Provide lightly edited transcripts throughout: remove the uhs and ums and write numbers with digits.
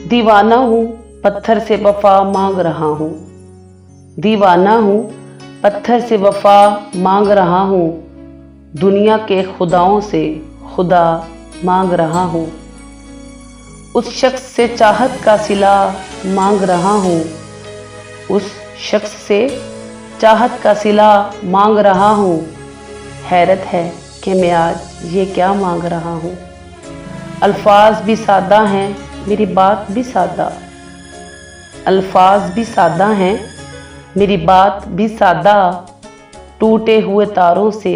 दीवाना हूँ पत्थर से वफा मांग रहा हूँ। दीवाना हूँ पत्थर से वफा मांग रहा हूँ। दुनिया के खुदाओं से खुदा मांग रहा हूँ। उस शख्स से चाहत का सिला मांग रहा हूँ। उस शख्स से चाहत का सिला मांग रहा हूँ। हैरत है कि मैं आज ये क्या मांग रहा हूँ। अल्फाज भी सादा हैं, मेरी बात भी सादा। अल्फाज भी सादा हैं, मेरी बात भी सादा। टूटे हुए तारों से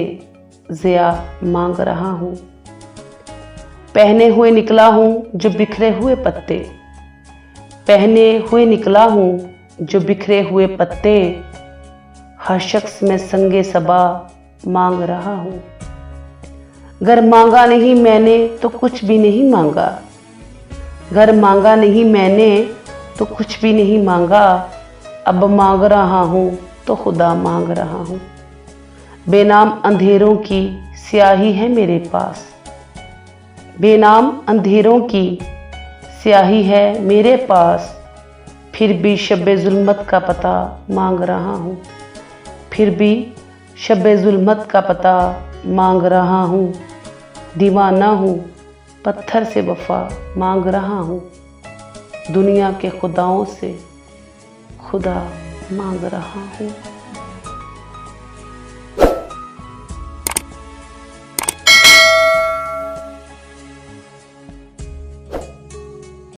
ज़िया मांग रहा हूँ। पहने हुए निकला हूँ जो बिखरे हुए पत्ते। पहने हुए निकला हूँ जो बिखरे हुए पत्ते। हर शख्स में संगे सबा मांग रहा हूँ। घर मांगा नहीं मैंने तो कुछ भी नहीं मांगा। घर मांगा नहीं मैंने तो कुछ भी नहीं मांगा। अब मांग रहा हूँ तो खुदा मांग रहा हूँ। बेनाम अंधेरों की स्याही है मेरे पास। बेनाम अंधेरों की स्याही है मेरे पास। फिर भी शब जुल्मत का पता मांग रहा हूँ। फिर भी शब जुल्मत का पता मांग रहा हूँ। दीवाना हूँ पत्थर से वफा मांग रहा हूँ। दुनिया के खुदाओं से खुदा मांग रहा हूँ।